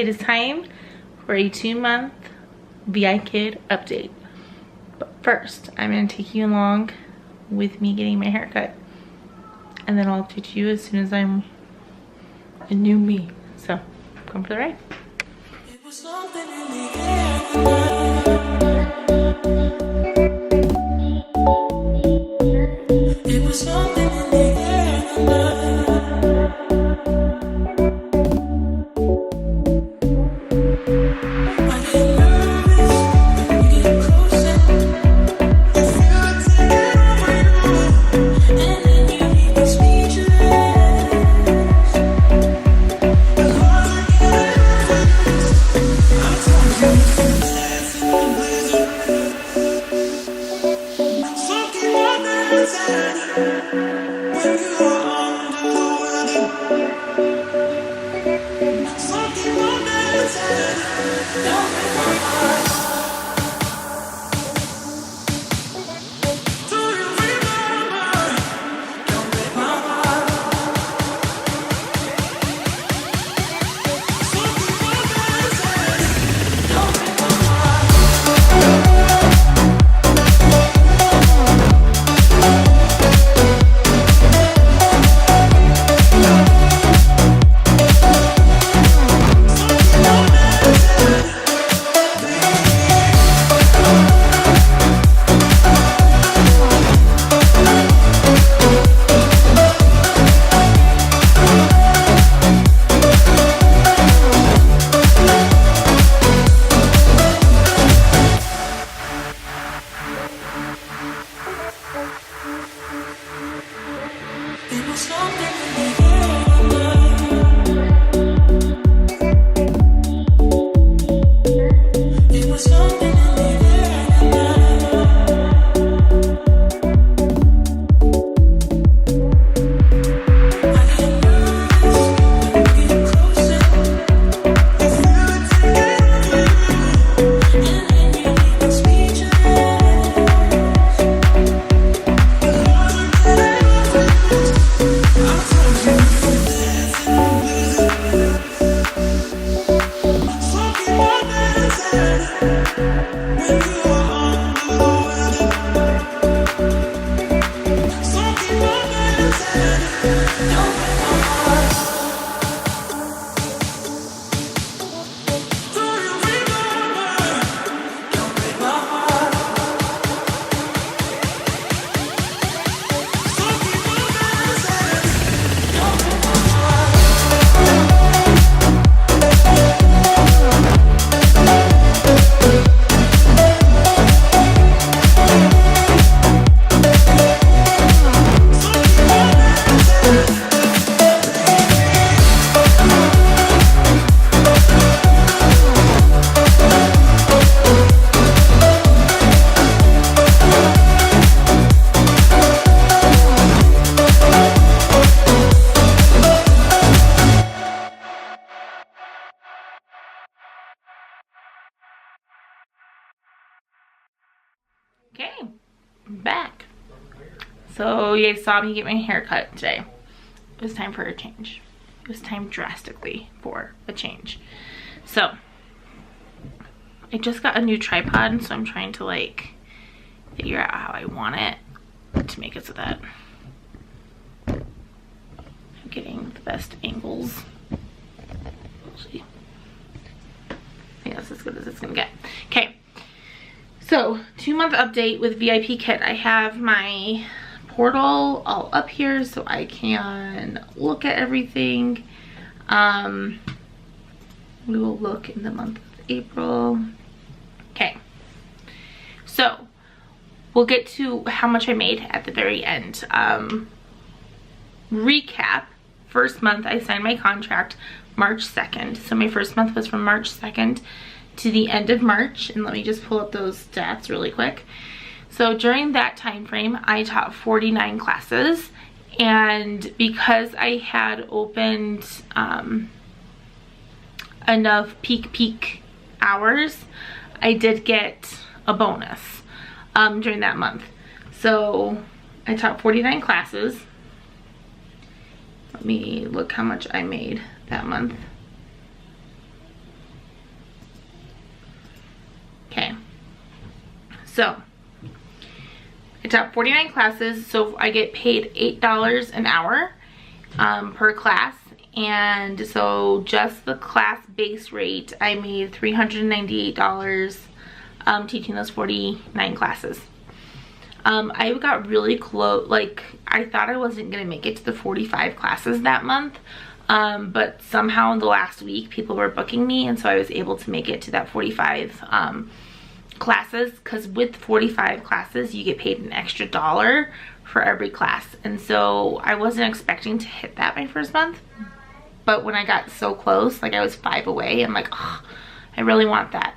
It is time for a 2-month VIPKID update. But first, I'm going to take you along with me getting my hair cut. And then I'll update you as soon as I'm a new me. So, come for the ride. It was something in the air. It was something in the air. Okay, I'm back. So you guys saw me get my hair cut today. It was time for a change. It was time drastically for a change. So I just got a new tripod, so I'm trying to like figure out how I want it to make it so that I'm getting the best angles. Actually, I think that's as good as it's gonna get. Okay. So, 2-month update with VIPKID. I have my portal all up here so I can look at everything. We will look in the month of April. Okay. So, we'll get to how much I made at the very end. Recap. First month, I signed my contract March 2nd. So, my first month was from March 2nd to the end of March, and let me just pull up those stats really quick. So during that time frame, I taught 49 classes, and because I had opened enough peak hours, I did get a bonus during that month. So I taught 49 classes. Let me look how much I made that month. So I taught 49 classes, so I get paid $8 an hour per class. And so just the class base rate, I made $398 teaching those 49 classes. I got really close. Like, I thought I wasn't gonna make it to the 45 classes that month, but somehow in the last week people were booking me, and so I was able to make it to that 45 classes, because with 45 classes you get paid an extra $1 for every class. And so I wasn't expecting to hit that my first month, but when I got so close, like I was 5 away, I'm like, oh, I really want that.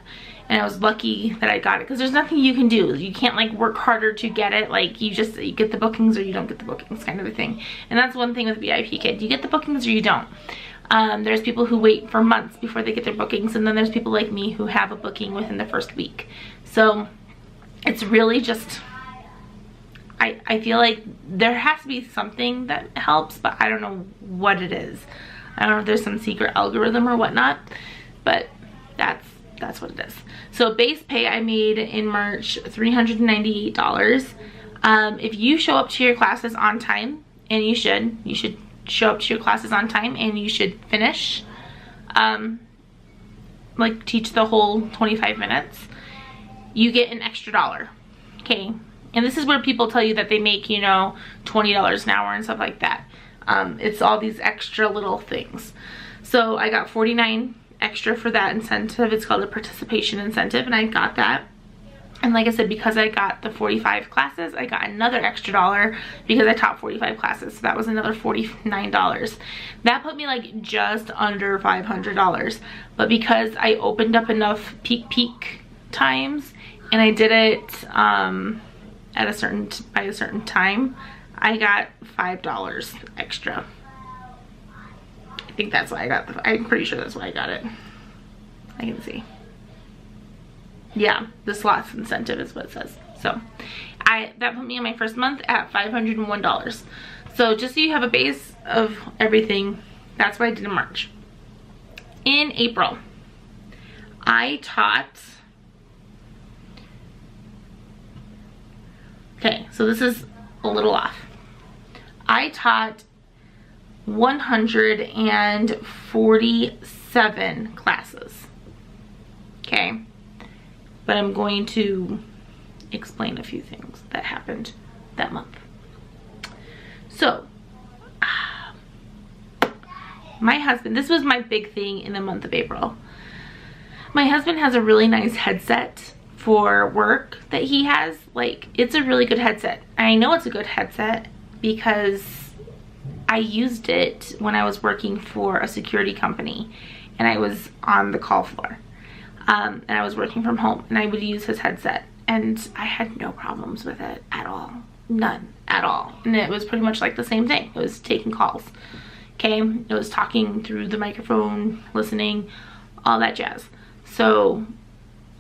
And I was lucky that I got it, because there's nothing you can do. You can't like work harder to get it. Like you get the bookings or you don't get the bookings, kind of a thing. And that's one thing with VIPKID. You get the bookings or you don't. There's people who wait for months before they get their bookings, and then there's people like me who have a booking within the first week. So it's really just, I feel like there has to be something that helps, but I don't know what it is. I don't know if there's some secret algorithm or whatnot, but that's what it is. So base pay I made in March, $398. If you show up to your classes on time, and you should show up to your classes on time, and you should finish, like teach the whole 25 minutes, you get an extra $1, okay? And this is where people tell you that they make, you know, $20 an hour and stuff like that. It's all these extra little things. So I got 49 extra for that incentive. It's called a participation incentive, and I got that. And like I said, because I got the 45 classes, I got another extra $1 because I taught 45 classes. So that was another $49. That put me like just under $500. But because I opened up enough peak times, and I did it by a certain time, I got $5 extra. I think that's why I got I'm pretty sure that's why I got it. I can see. Yeah, the slots incentive is what it says. So that put me in my first month at $501. So just so you have a base of everything, that's what I did in March. In April, I taught, okay, so this is a little off. I taught 147 classes, okay? But I'm going to explain a few things that happened that month. So, my husband, this was my big thing in the month of April. My husband has a really nice headset for work that he has. Like, it's a really good headset. I know it's a good headset because I used it when I was working for a security company, and I was on the call floor. And I was working from home, and I would use his headset, and I had no problems with it at all. None at all. And it was pretty much like the same thing. It was taking calls, okay? It was talking through the microphone, listening, all that jazz. So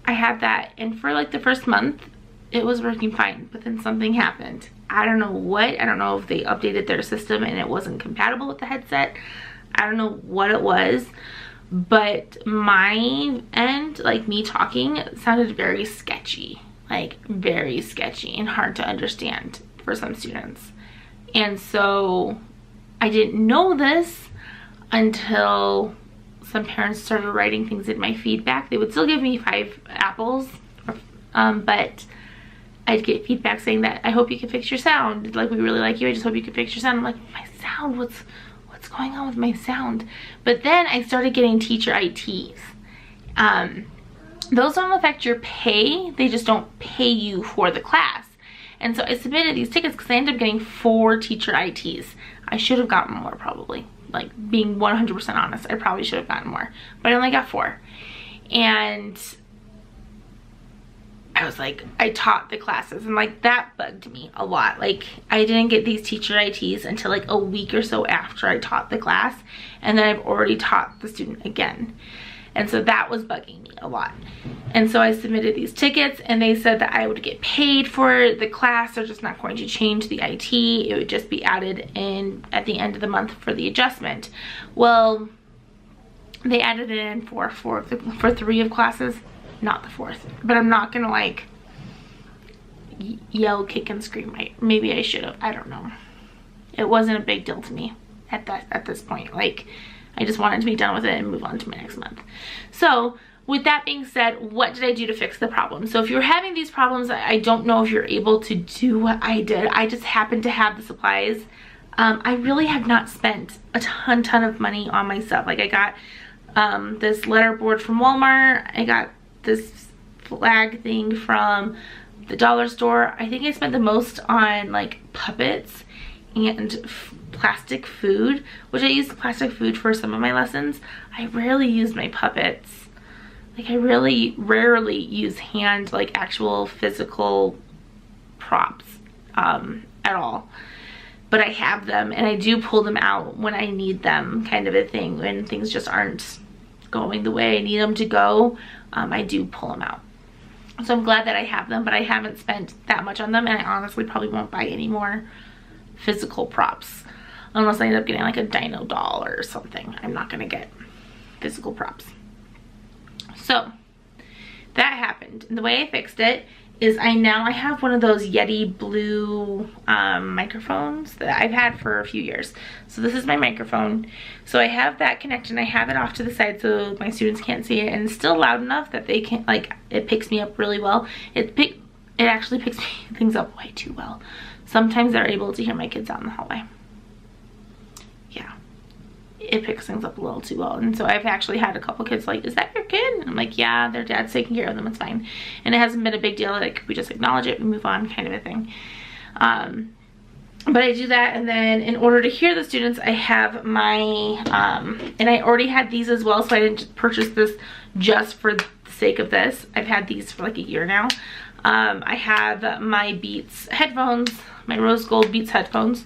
I had that, and for like the first month, it was working fine, but then something happened. I don't know what. I don't know if they updated their system and it wasn't compatible with the headset. I don't know what it was. But my end, like me talking, sounded very sketchy, like very sketchy and hard to understand for some students. And so I didn't know this until some parents started writing things in my feedback. They would still give me 5 apples, but I'd get feedback saying that, I hope you can fix your sound. Like, we really like you, I just hope you can fix your sound. I'm like, my sound, what's going on with my sound? But then I started getting teacher ITs. Those don't affect your pay, they just don't pay you for the class. And so I submitted these tickets because I ended up getting 4 teacher ITs. I should have gotten more, probably. Like, being 100% honest, I probably should have gotten more, but I only got 4. And I was like, I taught the classes, and like that bugged me a lot. Like, I didn't get these teacher ITs until like a week or so after I taught the class, and then I've already taught the student again. And so that was bugging me a lot. And so I submitted these tickets, and they said that I would get paid for the class. They're just not going to change the IT. It would just be added in at the end of the month for the adjustment. Well, they added it in for 3 of classes, not the 4th. But I'm not gonna like yell, kick, and scream. Maybe I should have. I don't know. It wasn't a big deal to me at this point. Like, I just wanted to be done with it and move on to my next month. So with that being said, what did I do to fix the problem? So if you're having these problems, I don't know if you're able to do what I did. I just happened to have the supplies. I really have not spent a ton of money on my stuff. Like, I got this letterboard from Walmart. I got this flag thing from the dollar store. I think I spent the most on like puppets and plastic food, which I used plastic food for some of my lessons. I rarely use my puppets. Like, I really rarely use hand, like actual physical props at all. But I have them, and I do pull them out when I need them, kind of a thing. When things just aren't going the way I need them to go, I do pull them out. So I'm glad that I have them, but I haven't spent that much on them, and I honestly probably won't buy any more physical props unless I end up getting like a dino doll or something. I'm not gonna get physical props. So that happened, and the way I fixed it is I have one of those Yeti blue microphones that I've had for a few years. So this is my microphone. So I have that connected, and I have it off to the side so my students can't see it, and it's still loud enough that they can, like, it picks me up really well. It actually picks things up way too well. Sometimes they're able to hear my kids out in the hallway. Yeah, it picks things up a little too well. And so I've actually had a couple kids like, is that your kid? And I'm like, yeah, their dad's taking care of them, it's fine. And it hasn't been a big deal. Like, we just acknowledge it and move on, kind of a thing. But I do that, and then in order to hear the students, I have my and I already had these as well, so I didn't purchase this just for the sake of this. I've had these for like a year now. I have my Beats headphones, my rose gold Beats headphones,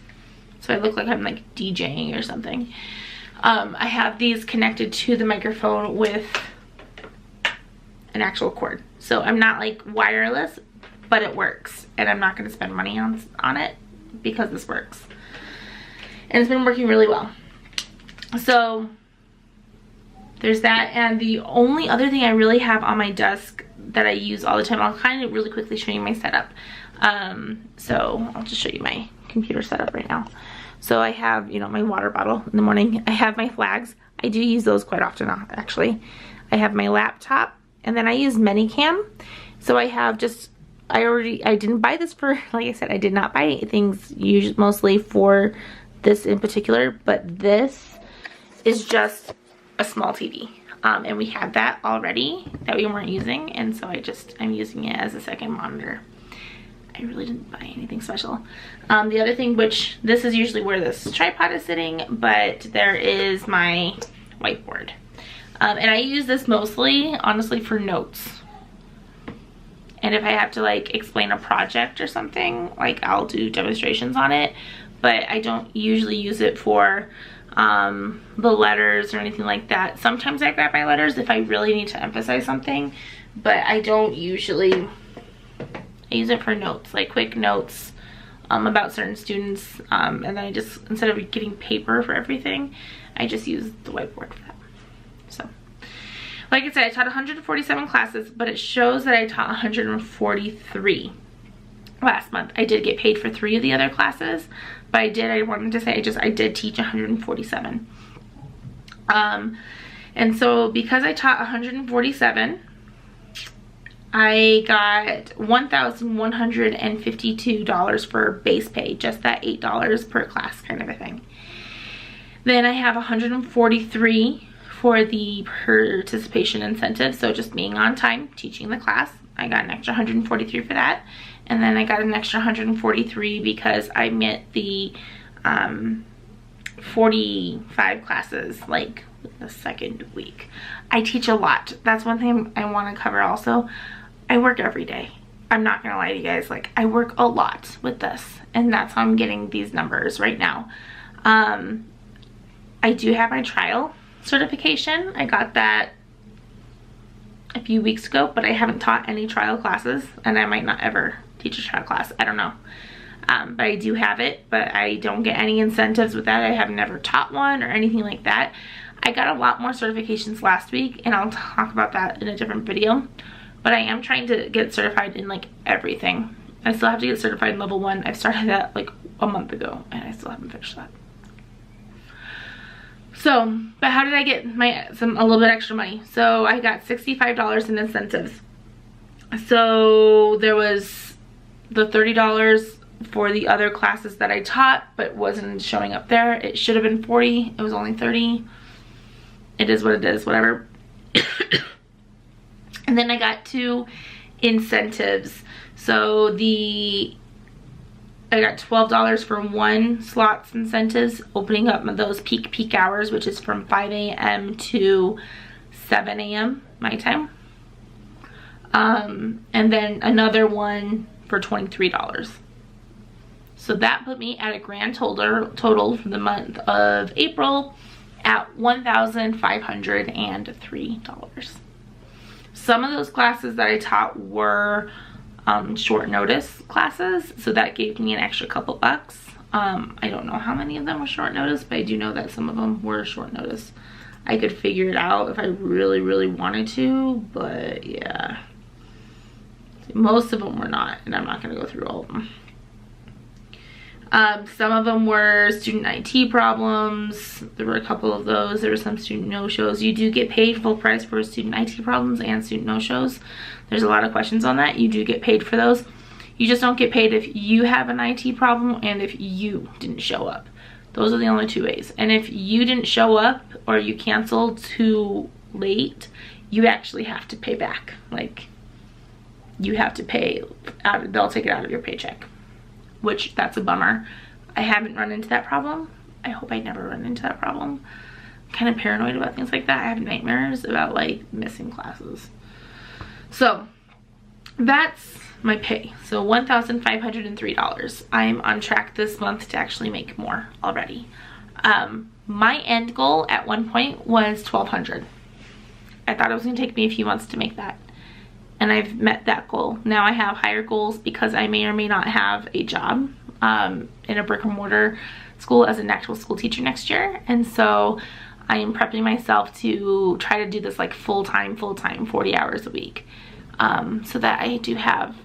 so I look like I'm like DJing or something. I have these connected to the microphone with an actual cord, so I'm not like wireless, but it works, and I'm not going to spend money on it because this works, and it's been working really well. So there's that, and the only other thing I really have on my desk that I use all the time, I'll kind of really quickly show you my setup. So I'll just show you my computer setup right now. So I have, you know, my water bottle in the morning. I have my flags. I do use those quite often, actually. I have my laptop, and then I use Minicam. So I have just, I didn't buy this for, like I said, I did not buy things mostly for this in particular, but this is just a small TV. And we had that already that we weren't using, and so I'm using it as a second monitor. I really didn't buy anything special. The other thing, which this is usually where this tripod is sitting, but there is my whiteboard. And I use this mostly, honestly, for notes. And if I have to like explain a project or something, like I'll do demonstrations on it, but I don't usually use it for the letters or anything like that. Sometimes I grab my letters if I really need to emphasize something, but I don't usually. I use it for notes, like quick notes about certain students, and then I just, instead of getting paper for everything, I just use the whiteboard for that. So, like I said, I taught 147 classes, but it shows that I taught 143 last month. I did get paid for 3 of the other classes, but I wanted to say I did teach 147. And so because I taught 147, I got $1,152 for base pay, just that $8 per class kind of a thing. Then I have 143 for the participation incentive, so just being on time, teaching the class. I got an extra 143 for that. And then I got an extra 143 because I met the 45 classes like the second week. I teach a lot. That's one thing I want to cover also. I work every day. I'm not gonna lie to you guys, like I work a lot with this, and that's how I'm getting these numbers right now. I do have my trial certification. I got that a few weeks ago, but I haven't taught any trial classes, and I might not ever teach a trial class. I don't know. But I do have it, but I don't get any incentives with that. I have never taught one or anything like that. I got a lot more certifications last week, and I'll talk about that in a different video. But I am trying to get certified in like everything. I still have to get certified in level 1. I've started that like a month ago and I still haven't finished that. So, but how did I get a little bit extra money? So I got $65 in incentives. So there was the $30 for the other classes that I taught, but wasn't showing up there. It should have been 40. It was only 30. It is what it is, whatever. And then I got 2 incentives. So I got $12 for 1 slots incentives, opening up those peak hours, which is from 5 a.m. to 7 a.m. my time. And then another one for $23. So that put me at a grand total for the month of April at $1,503. Some of those classes that I taught were short notice classes, so that gave me an extra couple bucks. I don't know how many of them were short notice, but I do know that some of them were short notice. I could figure it out if I really wanted to, but yeah, most of them were not, and I'm not going to go through all of them. Some of them were student IT problems. There were a couple of those. There were some student no-shows. You do get paid full price for student IT problems and student no-shows. There's a lot of questions on that. You do get paid for those. You just don't get paid if you have an IT problem and if you didn't show up. Those are the only 2 ways. And if you didn't show up or you canceled too late, you actually have to pay back. Like, you have to pay out, they'll take it out of your paycheck, which that's a bummer. I haven't run into that problem. I hope I never run into that problem. I'm kind of paranoid about things like that. I have nightmares about like missing classes. So that's my pay. So $1,503. I'm on track this month to actually make more already. My end goal at one point was $1,200. I thought it was gonna take me a few months to make that, and I've met that goal. Now I have higher goals because I may or may not have a job in a brick and mortar school as an actual school teacher next year, and so I am prepping myself to try to do this like full-time, 40 hours a week, so that I do have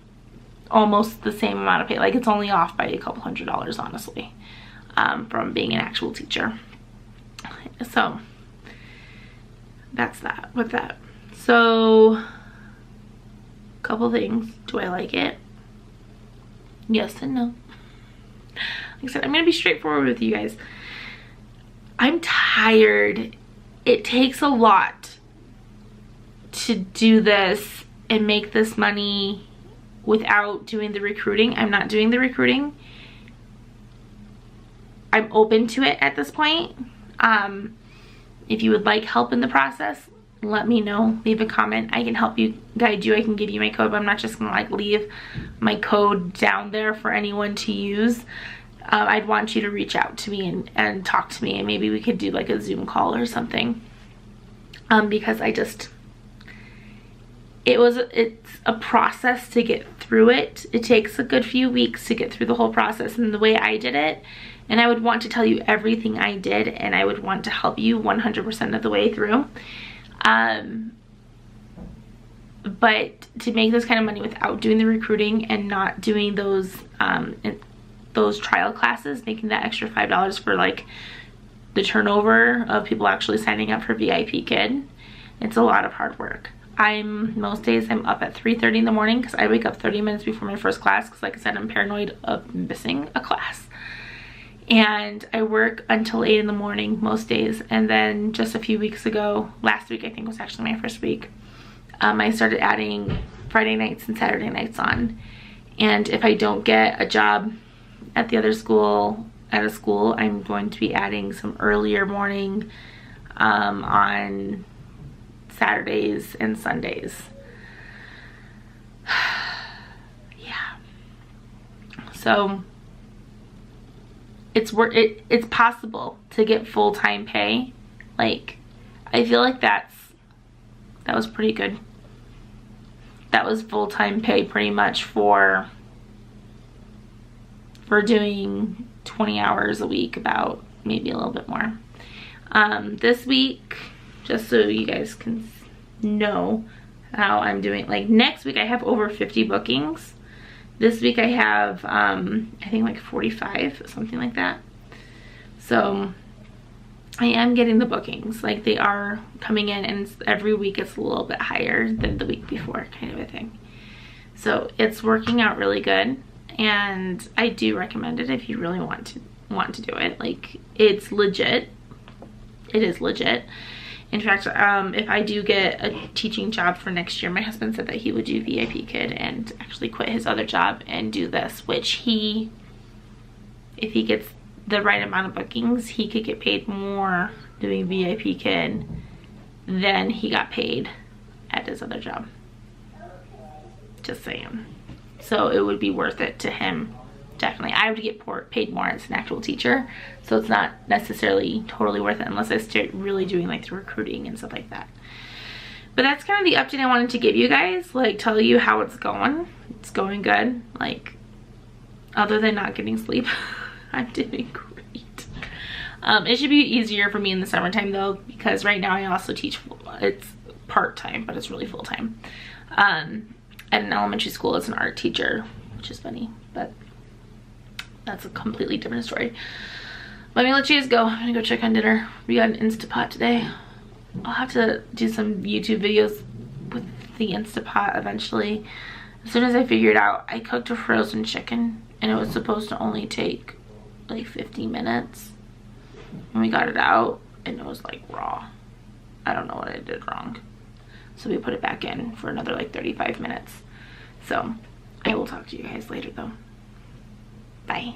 almost the same amount of pay. Like, it's only off by a couple $100, honestly, from being an actual teacher. So that's that with that. So a couple things. Do I like it? Yes and no. Like I said, I'm gonna be straightforward with you guys. I'm tired. It takes a lot to do this and make this money without doing the recruiting. I'm not doing the recruiting. I'm open to it at this point. If you would like help in the process, let me know. Leave a comment. I can help you, guide you. I can give you my code, but I'm not just gonna like leave my code down there for anyone to use. I'd want you to reach out to me and talk to me, and maybe we could do like a Zoom call or something, because it's a process to get through it. It takes a good few weeks to get through the whole process, and the way I did it, and I would want to tell you everything I did, and I would want to help you 100% of the way through. But to make this kind of money without doing the recruiting and not doing those trial classes, making that extra $5 for like the turnover of people actually signing up for VIPKID, it's a lot of hard work. Most days I'm up at 3:30 in the morning because I wake up 30 minutes before my first class, because like I said, I'm paranoid of missing a class. And I work until 8 in the morning most days. And then just a few weeks ago, last week I think was actually my first week, I started adding Friday nights and Saturday nights on. And if I don't get a job at the other school, I'm going to be adding some earlier morning on Saturdays and Sundays. Yeah. So it's possible to get full-time pay. Like, I feel like that was pretty good. That was full-time pay pretty much for doing 20 hours a week, about maybe a little bit more. This week, just so you guys can know how I'm doing, like next week I have over 50 bookings This week I have, I think like 45, something like that. So I am getting the bookings. Like they are coming in, and every week it's a little bit higher than the week before, kind of a thing. So it's working out really good, and I do recommend it if you really want to do it. Like, it's legit. It is legit. In fact, if I do get a teaching job for next year, my husband said that he would do VIPKID and actually quit his other job and do this, which if he gets the right amount of bookings, he could get paid more doing VIPKID than he got paid at his other job. Just saying. So it would be worth it to him, definitely. I would get paid more as an actual teacher, so it's not necessarily totally worth it unless I start really doing like the recruiting and stuff like that. But that's kind of the update I wanted to give you guys, like tell you how it's going. It's going good, like other than not getting sleep. I'm doing great. It should be easier for me in the summertime though, because right now I also teach, it's part-time, but it's really full-time. At an elementary school as an art teacher, which is funny, but that's a completely different story. Let me let you guys go. I'm gonna go check on dinner. We got an Instapot today. I'll have to do some YouTube videos with the Instapot eventually. As soon as I figure it out, I cooked a frozen chicken and it was supposed to only take like 15 minutes. And we got it out and it was like raw. I don't know what I did wrong. So we put it back in for another like 35 minutes. So I will talk to you guys later though. Bye.